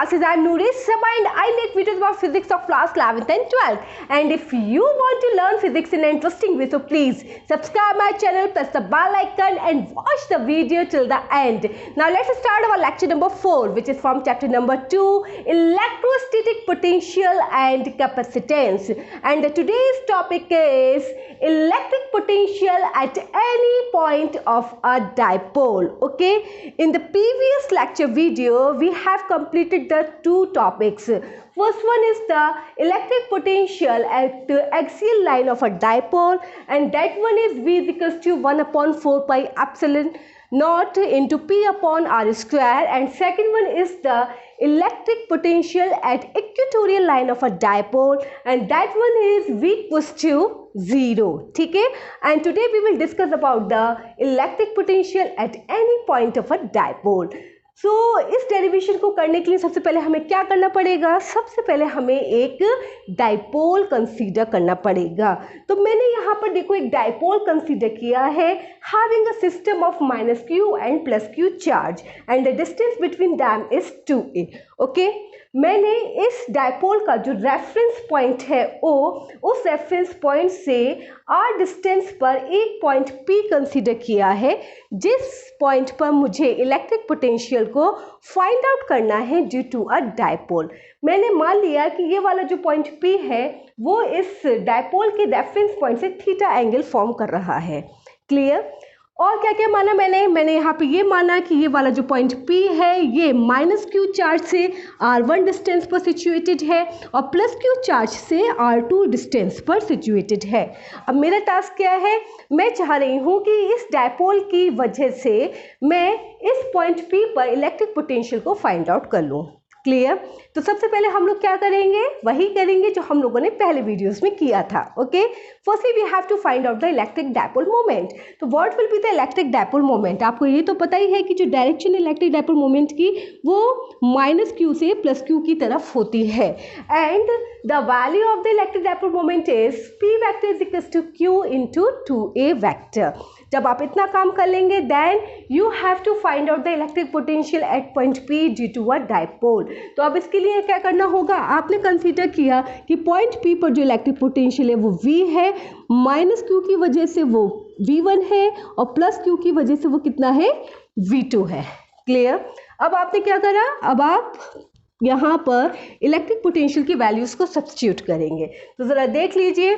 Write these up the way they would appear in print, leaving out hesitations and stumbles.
classes. I am Nouri Sabha and I make videos about physics of class 11th and 12th. And if you want to learn physics in an interesting way, so please subscribe my channel, press the bell icon and watch the video till the end. Now let's start our lecture number 4, which is from chapter number 2, electrostatic potential and capacitance. And today's topic is electric potential at any point of a dipole. Okay, in the previous lecture video we have completed the two topics. First one is the electric potential at the axial line of a dipole, and that one is V is equals to 1 upon 4 pi epsilon naught into P upon R square, and second one is the electric potential at equatorial line of a dipole, and that one is V equals to 0. ठीक है, and today we will discuss about the electric potential at any point of a dipole. So इस derivation को करने के लिए सबसे पहले हमें क्या करना पड़ेगा? सबसे पहले हमें एक डाइपोल कंसीडर करना पड़ेगा. तो मैंने यहाँ पर देखो एक डाइपोल कंसीडर किया है having a system of minus q and plus q charge and the distance between them is 2a. Okay, मैंने इस डाइपोल का जो रेफरेंस पॉइंट है O, उस रेफरेंस पॉइंट से r डिस्टेंस पर एक पॉइंट P कंसीडर किया है, जिस पॉइंट पर मुझे इलेक्ट्रिक पोटेंशियल को फाइंड आउट करना है ड्यू टू अ डाइपोल. मैंने मान लिया कि ये वाला जो पॉइंट P है वो इस डाइपोल के रेफरेंस पॉइंट से थीटा एंगल फॉर्म कर रहा है. क्लियर? और क्या क्या माना मैंने यहाँ पे ये माना कि ये वाला जो पॉइंट P है ये माइनस क्यू चार्ज से R1 डिस्टेंस पर सिचुएटेड है और प्लस क्यू चार्ज से R2 डिस्टेंस पर सिचुएटेड है. अब मेरा टास्क क्या है? मैं चाह रही हूँ कि इस डाइपोल की वजह से मैं इस पॉइंट P पर इलेक्ट्रिक पोटेंशियल को फाइंड आउट कर लूँ. क्लियर? तो सबसे पहले हम लोग क्या करेंगे? वही करेंगे जो हम लोगों ने पहले वीडियोस में किया था. Okay, firstly we have to find out the electric dipole moment. तो what will be the electric dipole moment? आपको ये तो पता ही है कि जो डायरेक्शन इलेक्ट्रिक डाइपोल मोमेंट की वो माइनस क्यू से प्लस क्यू की तरफ होती है. And the value of the electric dipole moment is P vector is equal to Q into 2A vector. जब आप इतना काम कर लेंगे then you have to find out the electric potential at point P due to a dipole. तो अब इसके लिए क्या करना होगा? आपने कंसीडर किया कि पॉइंट P पर जो इलेक्ट्रिक पोटेंशियल है वो V है, माइनस क्यू की वजह से वो V1 है और प्लस क्यू की वजह से वो कितना है? V2 है. क्लियर? अब आपने क्या करा? अब आप यहाँ पर इलेक्ट्रिक पोटेंशियल की वैल्यूज को सब्स्टिट्यूट करेंगे. तो ज़रा देख लीजिए,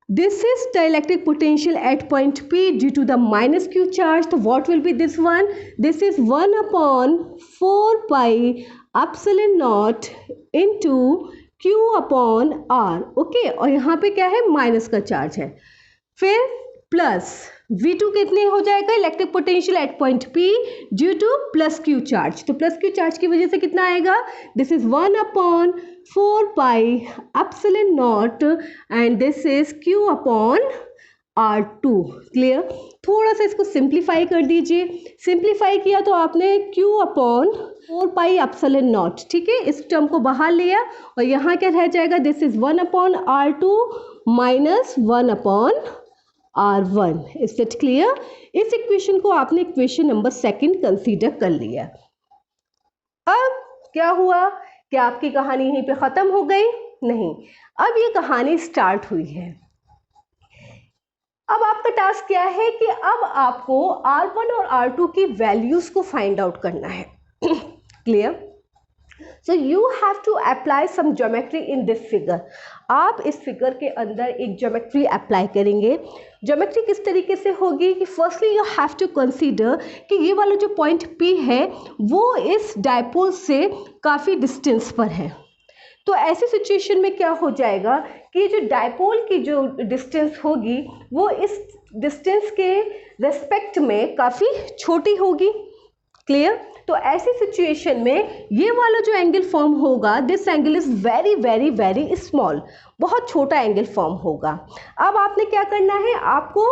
this is the electric potential at point P due to the minus q charge. So what will be this one? This is 1 upon 4 pi epsilon naught into q upon r. Okay, और यहाँ पे क्या है? Minus का charge है. फिर plus V2 कितने हो जाएगा? Electric potential at point P due two plus Q charge. तो प्लस क्यू चार्ज की वजह से कितना आएगा? This is 1 upon 4 pi epsilon not and this is Q upon R2. Clear? थोड़ा सा इसको सिंप्लीफाई कर दीजिए. सिंप्लीफाई किया तो आपने Q upon 4 pi epsilon not, ठीक है, इस टर्म को बाहर लिया और यहाँ क्या रह जाएगा? This is 1 upon R2 minus 1 upon R1. Is that clear? इस इक्वेशन को आपने इक्वेशन नंबर 2 कंसीडर कर लिया. अब क्या हुआ? क्या आपकी कहानी यहीं पे खत्म हो गई? नहीं, अब ये कहानी स्टार्ट हुई है. अब आपका टास्क क्या है कि अब आपको R1 और R2 की वैल्यूज को फाइंड आउट करना है. Clear? So you have to apply some geometry in this figure. आप इस फिगर के अंदर एक ज्योमेट्री अप्लाई करेंगे. ज्योमेट्री किस तरीके से होगी कि firstly you have to consider कि ये वाला जो पॉइंट P है वो इस डाइपोल से काफ़ी डिस्टेंस पर है. तो ऐसी सिचुएशन में क्या हो जाएगा कि जो डाइपोल की जो डिस्टेंस होगी वो इस डिस्टेंस के रेस्पेक्ट में काफ़ी छोटी होगी. क्लियर? तो ऐसी सिचुएशन में ये वाला जो एंगल फॉर्म होगा, this angle is very very very small, बहुत छोटा एंगल फॉर्म होगा. अब आपने क्या करना है? आपको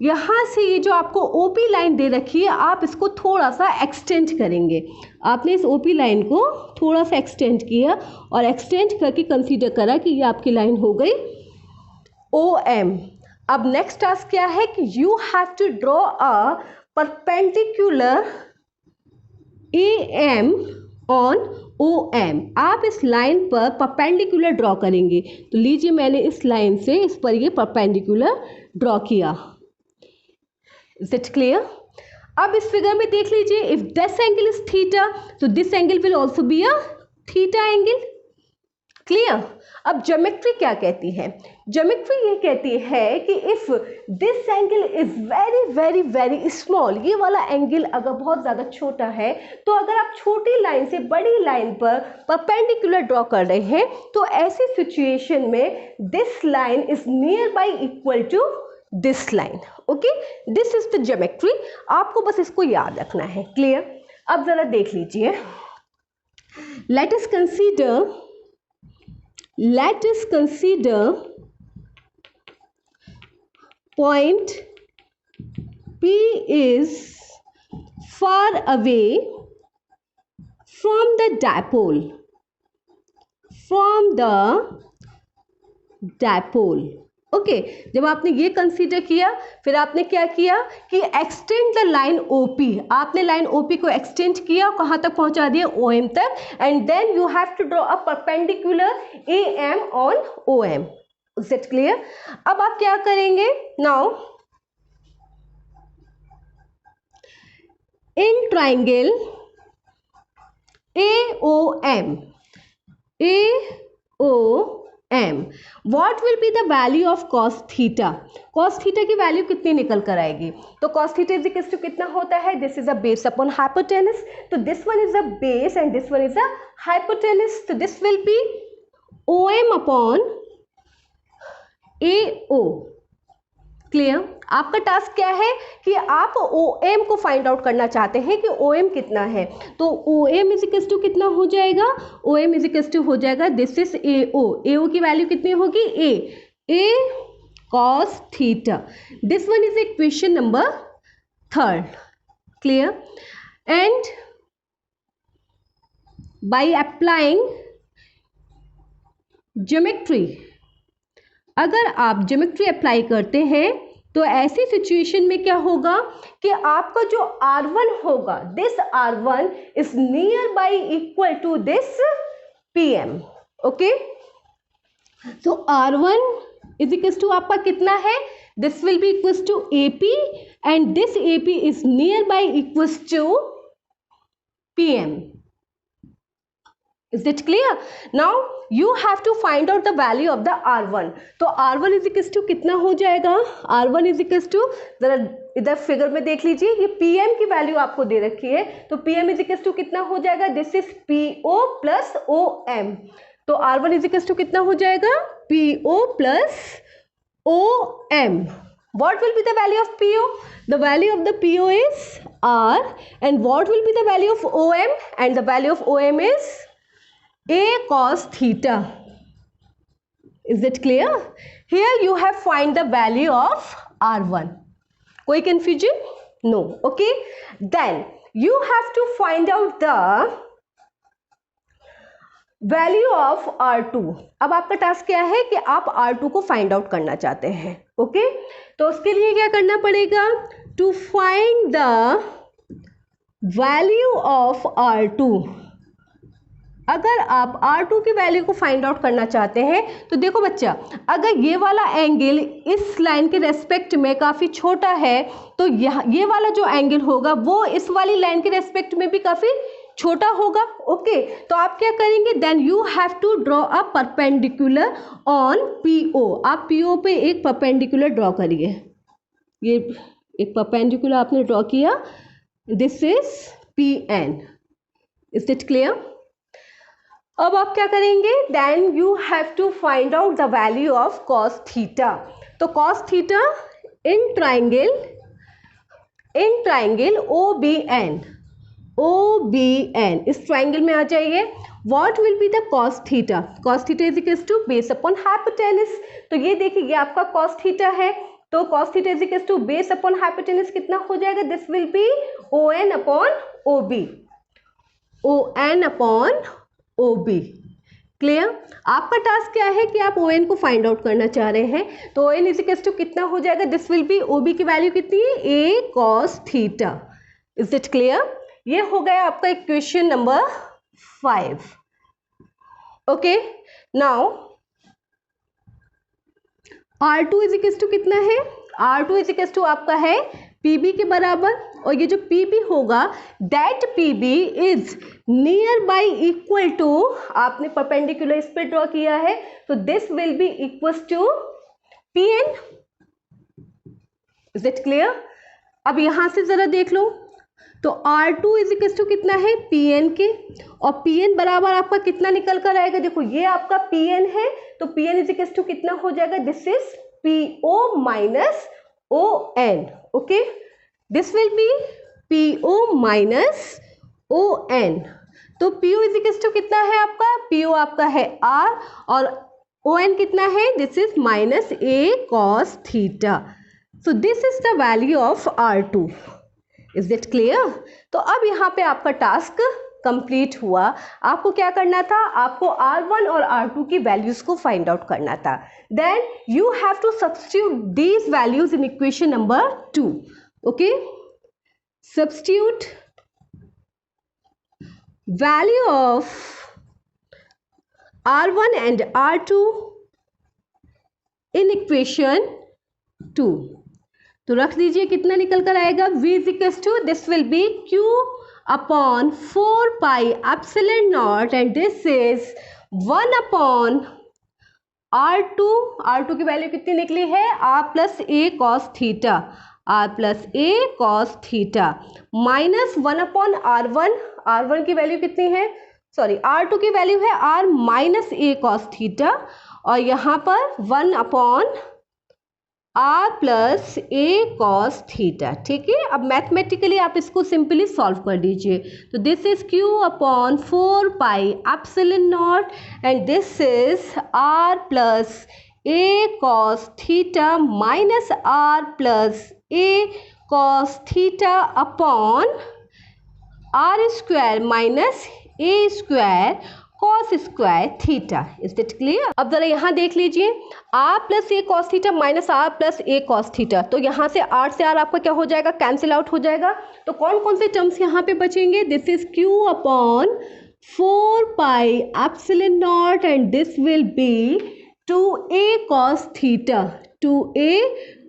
यहाँ से ये जो आपको OP लाइन दे रखी है आप इसको थोड़ा सा एक्सटेंड करेंगे. आपने इस OP लाइन को थोड़ा सा एक्सटेंड किया और एक्सटेंड करके कंसीडर करा कि ये आपकी लाइन हो गई OM. अब नेक्स्ट टास्क क्या है कि you have to draw a perpendicular AM on OM। आप इस लाइन पर परपेंडिकुलर ड्रॉ करेंगे। तो लीजिए मैंने इस लाइन से इस पर ये परपेंडिकुलर ड्रॉ किया। Is it clear? अब इस फिगर में देख लीजिए, if this angle is theta तो this angle will also be a theta angle. Clear? अब ज्योमेट्री क्या कहती है? ज्योमेट्री ये कहती है कि if this angle is very very very small, ये वाला एंगल अगर बहुत ज्यादा छोटा है, तो अगर आप छोटी लाइन से बड़ी लाइन पर परपेंडिकुलर ड्रॉ कर रहे हैं तो ऐसी सिचुएशन में this line is near by equal to this line. Okay, this is the geometry. आपको बस इसको याद रखना है। क्लियर? अब जरा देख लीजिए, let us consider point P is far away from the dipole, okay. जब आपने ये कंसीडर किया, फिर आपने क्या किया कि एक्सटेंड द लाइन OP। आपने लाइन OP को एक्सटेंड किया, कहाँ तक पहुंचा दिया? OM तक। And then you have to draw a perpendicular AM on OM। Is it clear? अब आप क्या करेंगे? Now in triangle AOM, what will be the value of cos theta? cos theta की वैल्यू कितनी निकल कर आएगी? तो cos theta is equal to कितना होता है? This is a base upon hypotenuse. तो this one is a base and this one is a hypotenuse. तो this will be OM upon AO। Clear? आपका टास्क क्या है कि आप OM को फाइंड आउट करना चाहते हैं कि OM कितना है। तो OM इज इक्वल टू कितना हो जाएगा? OM इज इक्वल टू हो जाएगा, दिस इज AO की वैल्यू कितनी होगी? A cos theta. This one is equation number 3। Clear? And by applying geometry, अगर आप ज्योमेट्री अप्लाई करते हैं तो ऐसी सिचुएशन में क्या होगा कि आपका जो R1 होगा, this R1 is near by equal to this PM। Okay, so R1 is equal to आपका कितना है? This will be equal to AP and this AP is near by equal to PM। Is it clear? Now you have to find out the value of the R1. तो R1 is equals to कितना हो जाएगा? R1 is equals to, जरा इधर figure में देख लीजिए, ये PM की वैल्यू आपको दे रखी है। तो PM is equals to कितना हो जाएगा? This is PO plus OM। तो R1 is equals to कितना हो जाएगा? PO plus OM। What will be the value of PO? The value of the PO is R, and what will be the value of OM? And the value of OM is A cos theta. Is it clear? Here you have find the value of R1. कोई confusion? No. Okay. Then you have to find out the value of R2. अब आपका task क्या है कि आप R2 को find out करना चाहते हैं। ओके, तो उसके लिए क्या करना पड़ेगा? To find the value of R2। अगर आप R2 की वैल्यू को फाइंड आउट करना चाहते हैं तो देखो बच्चा, अगर ये वाला एंगल इस लाइन के रेस्पेक्ट में काफ़ी छोटा है तो ये वाला जो एंगल होगा वो इस वाली लाइन के रेस्पेक्ट में भी काफ़ी छोटा होगा। ओके, तो आप क्या करेंगे? Then you have to draw a perpendicular on PO। आप PO पे एक परपेंडिकुलर ड्रॉ करिए। ये एक परपेंडिकुलर आपने ड्रॉ किया, this is PN। Is it clear? अब आप क्या करेंगे? Then you have to find out the value of cos theta. तो cos theta in triangle OBN, इस ट्राइंगल में आ जाइए। What will be the cos theta? cos theta is equal to base upon hypotenuse. तो ये देखिए, ये आपका cos थीटा है, तो cos theta is equal to base upon hypotenuse कितना हो जाएगा? This will be ON upon OB। ON upon OB। Clear? आपका टास्क क्या है कि आप ON को फाइंड आउट करना चाह रहे हैं। तो ON इज इक्वल टू कितना हो जाएगा? दिस विल बी OB की वैल्यू कितनी है? A cos theta. Is it clear? ये हो गया आपका equation number 5. Okay, now R2 is equal to कितना है? R2 इज इक्वल टू आपका है PB के बराबर, और ये जो PB होगा that PB is near by equal to, आपने परपेंडिकुलर इस पे ड्रॉ किया है, तो this will be equal to PN. Is it clear? अब यहां से जरा देख लो, तो R2 इज इक्वल टू कितना है? PN के, और PN बराबर आपका कितना निकल कर आएगा? देखो ये आपका PN है, तो PN इज इक्वल टू कितना हो जाएगा? This is PO minus ON. Okay, this will B PO minus ON. तो PO इज इक्वल टू कितना है आपका? PO आपका है R, और ON कितना है? This is minus A cos theta. So this is the value of R2. Is it clear? तो अब यहाँ पे आपका टास्क कंप्लीट हुआ. आपको क्या करना था? आपको R1 और R2 की वैल्यूज को फाइंड आउट करना था. Then you have to substitute these values in equation number 2. Okay, substitute value of R1 and R2 in equation 2. तो रख दीजिए, कितना निकल कर आएगा? V is equal to, this will be Q upon 4 pi epsilon not, and this is 1 upon R2. R2 की value कितनी निकली है? R plus A cos theta, R plus A cos theta, minus 1 upon R1. R1 की value कितनी है? Sorry, R2 की value है R minus A cos theta, और यहाँ पर 1 upon R plus A cos theta. ठीक है, अब मैथमेटिकली आप इसको सिंपली सॉल्व कर दीजिए. तो this is Q upon 4 pi epsilon not, and this is R plus A cos theta minus R plus A cos theta upon R square minus A square cos square theta. Is it clear? अब जरा यहाँ देख लीजिए, R plus A cos theta minus R plus A cos theta. तो यहाँ से R से R आपका क्या हो जाएगा? कैंसिल आउट हो जाएगा. तो कौन कौन से टर्म्स यहाँ पे बचेंगे? This is Q upon 4 pi epsilon not, and this will B 2A cos theta, 2A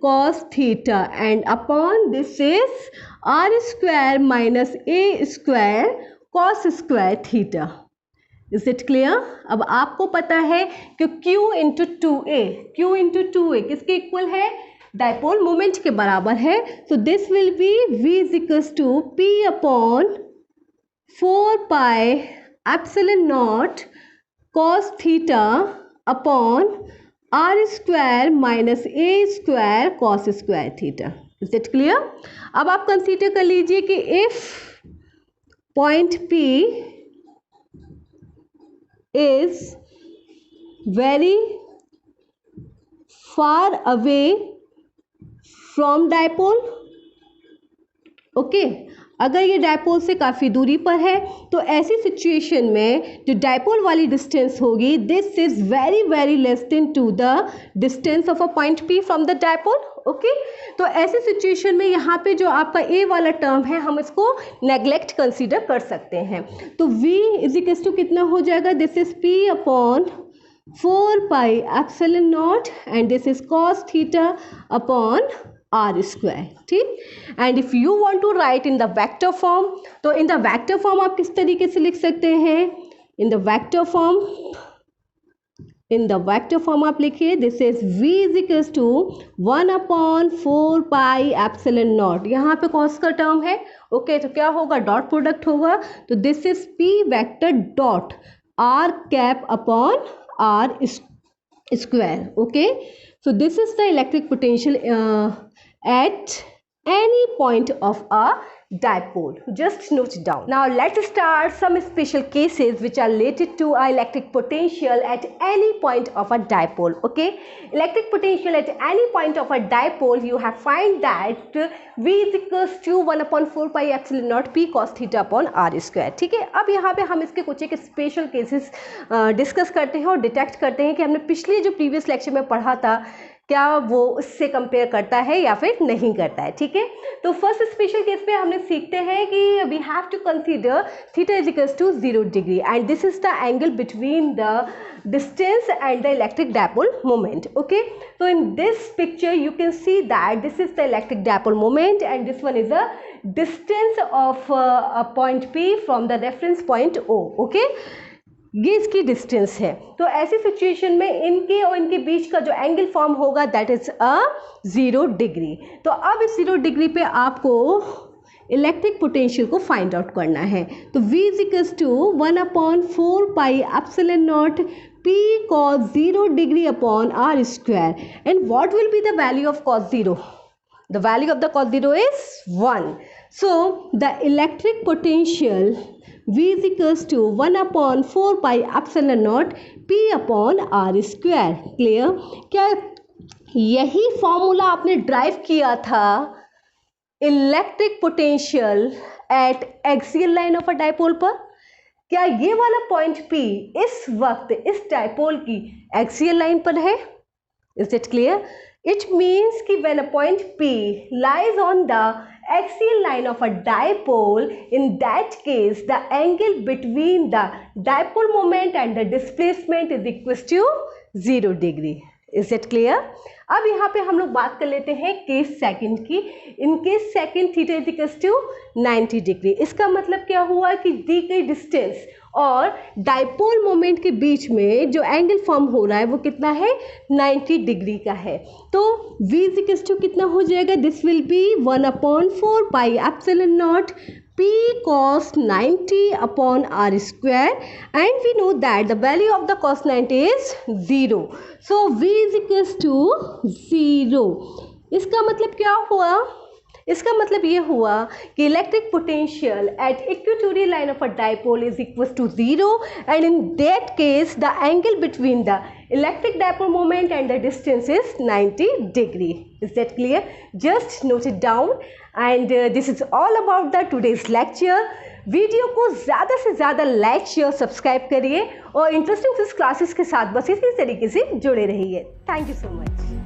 cos theta, and upon this is R square minus A square cos square theta. Is it clear? अब आपको पता है कि Q into 2A, Q into 2A किसके equal है? Dipole moment के बराबर है. So this will be V is equal to P upon 4 pi epsilon naught cos theta upon R square minus A square cos square theta. Is it clear? अब आप consider कर लीजिए कि if point P is very far away from dipole. Okay, अगर ये dipole से काफ़ी दूरी पर है, तो ऐसी सिचुएशन में जो डायपोल वाली डिस्टेंस होगी, this is very very less than to the distance of a point P from the dipole. Okay, तो ऐसी सिचुएशन में यहाँ पे जो आपका A वाला टर्म है, हम इसको नेग्लेक्ट कंसीडर कर सकते हैं. तो V इज इक्वल टू कितना हो जाएगा? This is P upon 4 pi epsilon not, and this is cos theta upon R square. ठीक, and if you want to write in the vector form, तो in the vector form आप किस तरीके से लिख सकते हैं? इन द वेक्टर फॉर्म आप लिखिए, this is V is equal to 1 upon 4 pi epsilon naught. यहाँ पे कॉस का टर्म है. ओके, तो क्या होगा? डॉट प्रोडक्ट होगा. तो this is P vector dot R cap upon R square. Okay, so this is the electric potential at any point of a dipole. Just note down. Now let's start some special cases which are related to electric potential at any point of a dipole. Okay, electric potential at any point of a dipole, you have find that V is equals to 1 upon 4 pi epsilon naught P cos theta upon R square. ठीक है, अब यहाँ पे हम इसके कुछ एक special cases discuss करते हैं और डिटेक्ट करते हैं कि हमने पिछले जो प्रीवियस लेक्चर में पढ़ा था क्या वो उससे कंपेयर करता है या फिर नहीं करता है, ठीक है। तो फर्स्ट स्पेशल केस पे हमने सीखते हैं कि we have to consider theta is equals to 0 degree and this is the angle between the distance and the electric dipole moment. Okay, so in this picture you can see that this is the electric dipole moment and this one is a distance of a point P from the reference point O. Okay, ये इसकी distance है। तो ऐसी situation में इनके और इनके बीच का जो एंगल फॉर्म होगा दैट इज अ 0 डिग्री। तो अब इस 0 डिग्री पे आपको इलेक्ट्रिक पोटेंशियल को फाइंड आउट करना है। तो V is equals to 1/4 pi epsilon naught P cos 0 degree upon r square. And what will be the value of cos 0? The value of the cos 0 is 1. So the electric potential V is equals to 1/4 pi epsilon naught P upon r square. Clear? क्या यही formula आपने drive किया था electric potential eight axial line of a dipole पर? क्या ये वाला point P इस वक्त इस डाइपोल की एक्सियल लाइन पर है? Is it clear? It means कि when a point P lies on the axial line of a dipole, in that case the angle between the dipole moment and the displacement is equal to 0 degree. Is it clear? अब यहाँ पे हम लोग बात कर लेते हैं case second की। In case second theta is equals to 90 degree. इसका मतलब क्या हुआ कि दी गई डिस्टेंस और डाइपोल मोमेंट के बीच में जो एंगल फॉर्म हो रहा है वो कितना है, 90 डिग्री का है। तो V इज इक्वल्स टू कितना हो जाएगा, this will B 1/4 pi epsilon naught P cos 90 upon r square and we know that the value of the cos 90 is 0. So V is equals to 0. इसका मतलब क्या हुआ? इसका मतलब ये हुआ कि electric potential at equatorial line of a dipole is equal to 0 and in that case the angle between the electric dipole moment and the distance is 90 degree. Is that clear? Just note it down and this is all about the today's lecture. Video को ज़्यादा से ज़्यादा like share subscribe करिए और interesting classes के साथ बस इसी तरीके से जुड़े रहिए। Thank you so much.